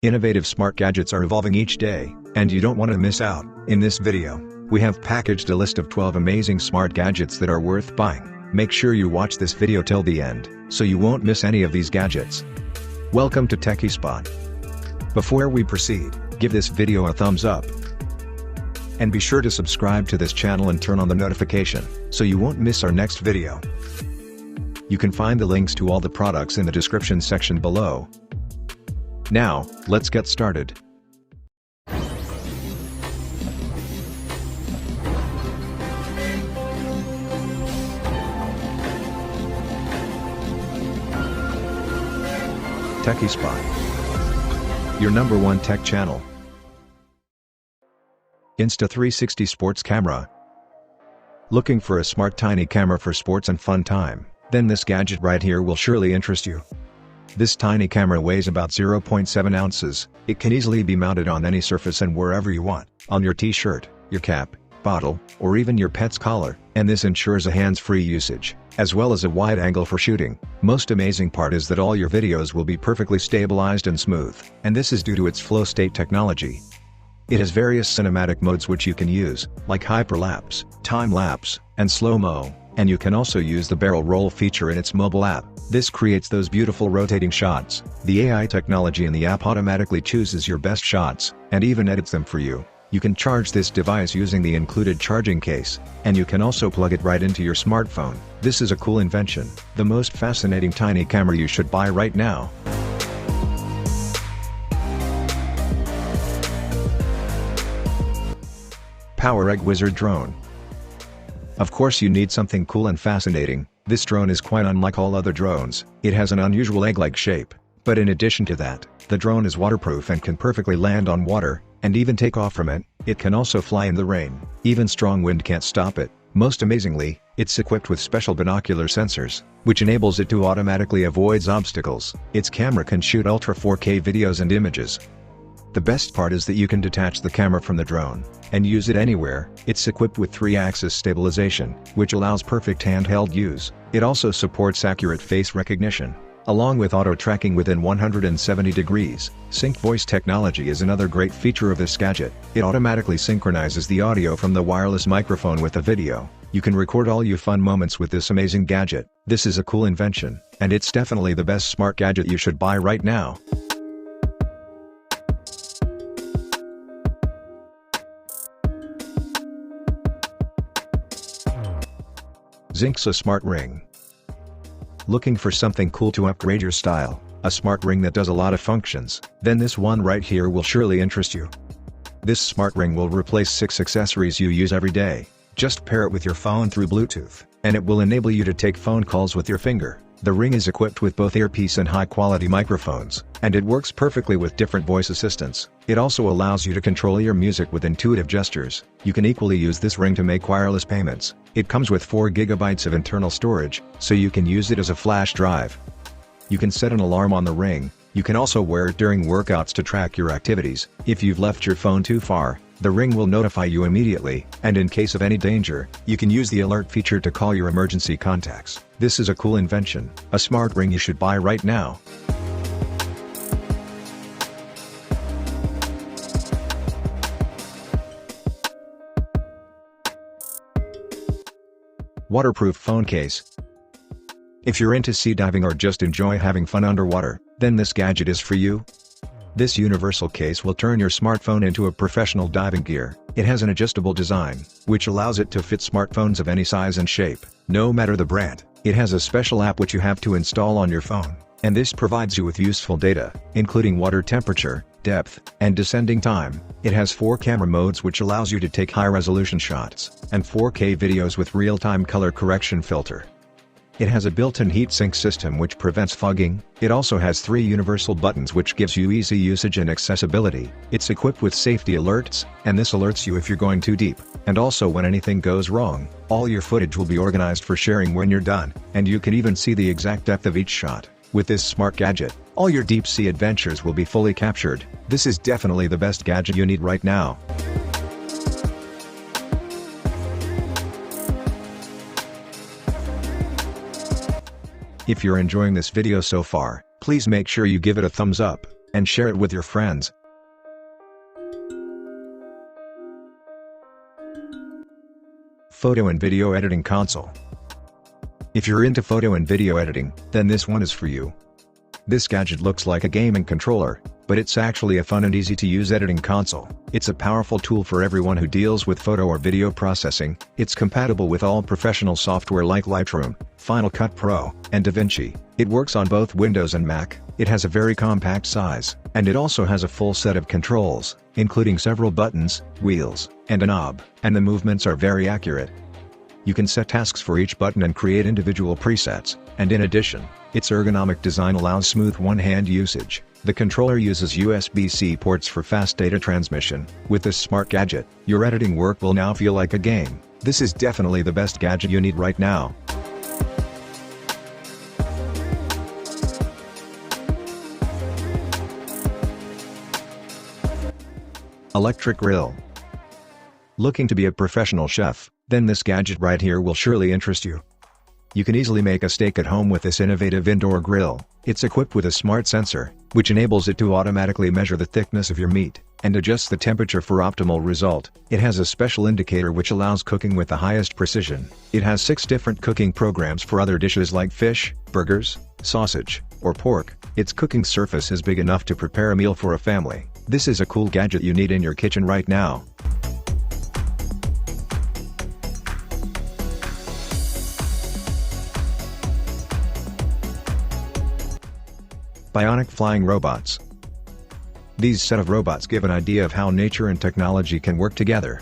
Innovative smart gadgets are evolving each day, and you don't want to miss out. In this video, we have packaged a list of 12 amazing smart gadgets that are worth buying. Make sure you watch this video till the end, so you won't miss any of these gadgets. Welcome to Techie Spot. Before we proceed, give this video a thumbs up. And be sure to subscribe to this channel and turn on the notification, so you won't miss our next video. You can find the links to all the products in the description section below. Now, let's get started. Techie Spot, your #1 tech channel. Insta360 Sports Camera. Looking for a smart tiny camera for sports and fun time? Then this gadget right here will surely interest you. This tiny camera weighs about 0.7 ounces, it can easily be mounted on any surface and wherever you want, on your t-shirt, your cap, bottle, or even your pet's collar, and this ensures a hands-free usage, as well as a wide angle for shooting. Most amazing part is that all your videos will be perfectly stabilized and smooth, and this is due to its flow state technology. It has various cinematic modes which you can use, like hyperlapse, time-lapse, and slow-mo, and you can also use the barrel roll feature in its mobile app. This creates those beautiful rotating shots. The AI technology in the app automatically chooses your best shots, and even edits them for you. You can charge this device using the included charging case, and you can also plug it right into your smartphone. This is a cool invention, the most fascinating tiny camera you should buy right now. PowerEgg Wizard Drone. Of course you need something cool and fascinating. This drone is quite unlike all other drones. It has an unusual egg-like shape, but in addition to that, the drone is waterproof and can perfectly land on water, and even take off from it. It can also fly in the rain. Even strong wind can't stop it. Most amazingly, it's equipped with special binocular sensors, which enables it to automatically avoid obstacles. Its camera can shoot Ultra 4K videos and images. The best part is that you can detach the camera from the drone, and use it anywhere. It's equipped with 3-axis stabilization, which allows perfect handheld use. It also supports accurate face recognition, along with auto-tracking within 170 degrees. Sync voice technology is another great feature of this gadget. It automatically synchronizes the audio from the wireless microphone with the video. You can record all your fun moments with this amazing gadget. This is a cool invention, and it's definitely the best smart gadget you should buy right now. Xenxo Smart Ring. Looking for something cool to upgrade your style, a smart ring that does a lot of functions? Then this one right here will surely interest you. This smart ring will replace 6 accessories you use every day. Just pair it with your phone through Bluetooth, and it will enable you to take phone calls with your finger. The ring is equipped with both earpiece and high-quality microphones, and it works perfectly with different voice assistants. It also allows you to control your music with intuitive gestures. You can equally use this ring to make wireless payments. It comes with 4 GB of internal storage, so you can use it as a flash drive. You can set an alarm on the ring. You can also wear it during workouts to track your activities. If you've left your phone too far, the ring will notify you immediately, and in case of any danger, you can use the alert feature to call your emergency contacts. This is a cool invention, a smart ring you should buy right now. Waterproof phone case. If you're into sea diving or just enjoy having fun underwater, then this gadget is for you. This universal case will turn your smartphone into a professional diving gear. It has an adjustable design, which allows it to fit smartphones of any size and shape, no matter the brand. It has a special app which you have to install on your phone, and this provides you with useful data, including water temperature, depth, and descending time. It has 4 camera modes which allows you to take high-resolution shots, and 4K videos with real-time color correction filter. It has a built-in heat-sink system which prevents fogging. It also has 3 universal buttons which gives you easy usage and accessibility. It's equipped with safety alerts, and this alerts you if you're going too deep, and also when anything goes wrong. All your footage will be organized for sharing when you're done, and you can even see the exact depth of each shot. With this smart gadget, all your deep-sea adventures will be fully captured. This is definitely the best gadget you need right now. If you're enjoying this video so far, please make sure you give it a thumbs up, and share it with your friends. Photo and video editing console. If you're into photo and video editing, then this one is for you. This gadget looks like a gaming controller, but it's actually a fun and easy to use editing console. It's a powerful tool for everyone who deals with photo or video processing. It's compatible with all professional software like Lightroom, Final Cut Pro, and DaVinci. It works on both Windows and Mac. It has a very compact size, and it also has a full set of controls, including several buttons, wheels, and a knob, and the movements are very accurate. You can set tasks for each button and create individual presets, and in addition, its ergonomic design allows smooth one-hand usage. The controller uses USB-C ports for fast data transmission. With this smart gadget, your editing work will now feel like a game. This is definitely the best gadget you need right now. Electric grill. Looking to be a professional chef? Then this gadget right here will surely interest you. You can easily make a steak at home with this innovative indoor grill. It's equipped with a smart sensor, which enables it to automatically measure the thickness of your meat, and adjust the temperature for optimal result. It has a special indicator which allows cooking with the highest precision. It has 6 different cooking programs for other dishes like fish, burgers, sausage, or pork. Its cooking surface is big enough to prepare a meal for a family. This is a cool gadget you need in your kitchen right now. Bionic flying robots. These set of robots give an idea of how nature and technology can work together.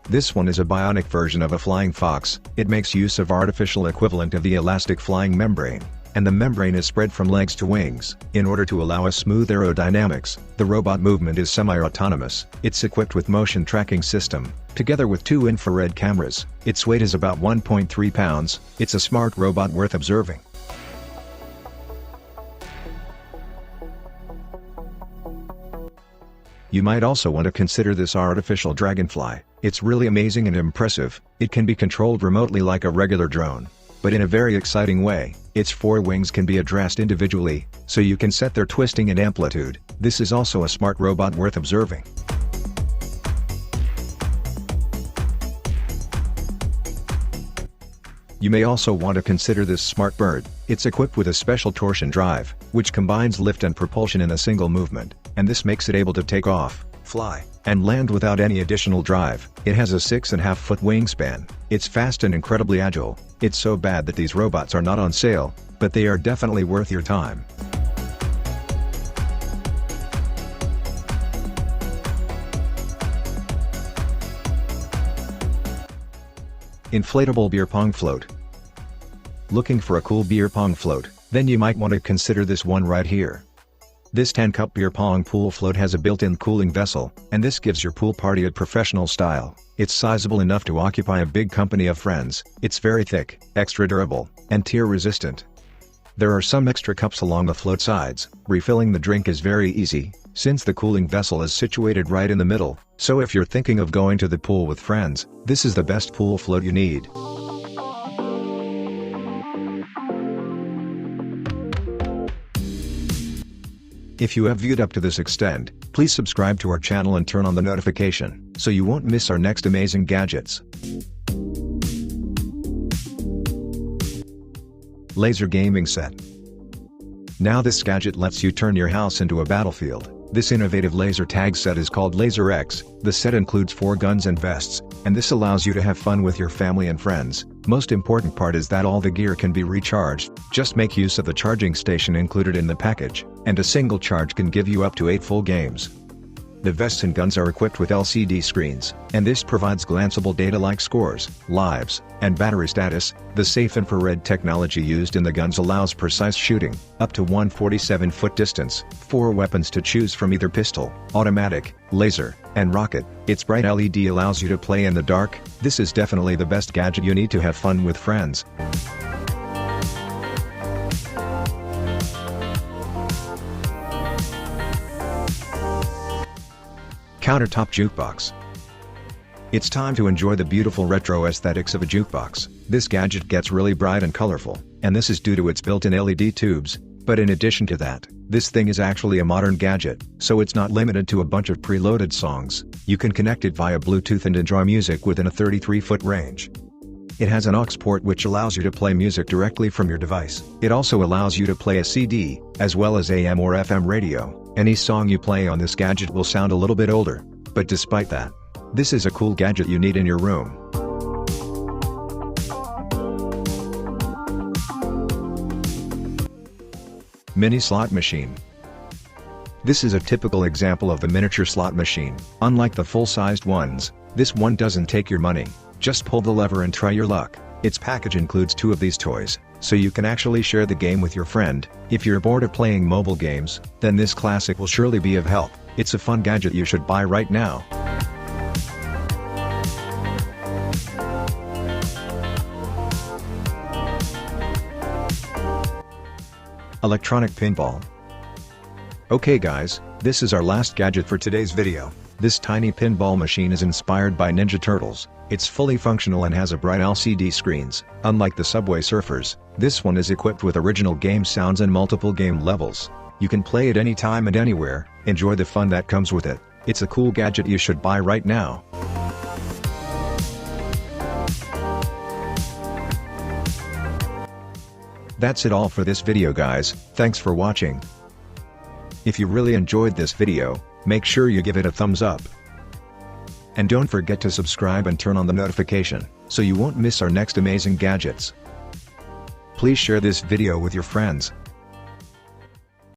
This one is a bionic version of a flying fox. It makes use of artificial equivalent of the elastic flying membrane, and the membrane is spread from legs to wings. In order to allow a smooth aerodynamics, the robot movement is semi-autonomous. It's equipped with motion tracking system, together with 2 infrared cameras. Its weight is about 1.3 pounds. It's a smart robot worth observing. You might also want to consider this artificial dragonfly. It's really amazing and impressive. It can be controlled remotely like a regular drone, but in a very exciting way. Its 4 wings can be addressed individually, so you can set their twisting and amplitude. This is also a smart robot worth observing. You may also want to consider this smart bird. It's equipped with a special torsion drive, which combines lift and propulsion in a single movement, and this makes it able to take off, fly, and land without any additional drive. It has a 6.5-foot wingspan. It's fast and incredibly agile. It's so bad that these robots are not on sale, but they are definitely worth your time. Inflatable beer pong float. Looking for a cool beer pong float? Then you might want to consider this one right here. This 10-cup beer pong pool float has a built-in cooling vessel, and this gives your pool party a professional style. It's sizable enough to occupy a big company of friends. It's very thick, extra durable, and tear-resistant. There are some extra cups along the float sides. Refilling the drink is very easy, since the cooling vessel is situated right in the middle, so if you're thinking of going to the pool with friends, this is the best pool float you need. If you have viewed up to this extent, please subscribe to our channel and turn on the notification, so you won't miss our next amazing gadgets. Laser gaming set. Now this gadget lets you turn your house into a battlefield. This innovative laser tag set is called Laser X. The set includes 4 guns and vests, and this allows you to have fun with your family and friends. Most important part is that all the gear can be recharged. Just make use of the charging station included in the package, and a single charge can give you up to 8 full games. The vests and guns are equipped with LCD screens, and this provides glanceable data like scores, lives, and battery status. The safe infrared technology used in the guns allows precise shooting, up to 147-foot distance, 4 weapons to choose from, either pistol, automatic, laser, and rocket. Its bright LED allows you to play in the dark. This is definitely the best gadget you need to have fun with friends. Countertop Jukebox. It's time to enjoy the beautiful retro aesthetics of a jukebox. This gadget gets really bright and colorful, and this is due to its built-in LED tubes. But in addition to that, This thing is actually a modern gadget, so it's not limited to a bunch of preloaded songs. You can connect it via Bluetooth and enjoy music within a 33-foot range. It has an aux port which allows you to play music directly from your device. It also allows you to play a CD, as well as AM or FM radio. Any song you play on this gadget will sound a little bit older, but despite that, this is a cool gadget you need in your room. Mini slot machine. This is a typical example of the miniature slot machine. Unlike the full-sized ones, this one doesn't take your money. Just pull the lever and try your luck. Its package includes 2 of these toys, so you can actually share the game with your friend. If you're bored of playing mobile games, then this classic will surely be of help. It's a fun gadget you should buy right now. Electronic pinball. Okay guys, this is our last gadget for today's video. This tiny pinball machine is inspired by Ninja Turtles. It's fully functional and has a bright LCD screens. Unlike the Subway Surfers, this one is equipped with original game sounds and multiple game levels. You can play it anytime and anywhere. Enjoy the fun that comes with it. It's a cool gadget you should buy right now. That's it all for this video guys, thanks for watching. If you really enjoyed this video, make sure you give it a thumbs up. And don't forget to subscribe and turn on the notification, so you won't miss our next amazing gadgets. Please share this video with your friends.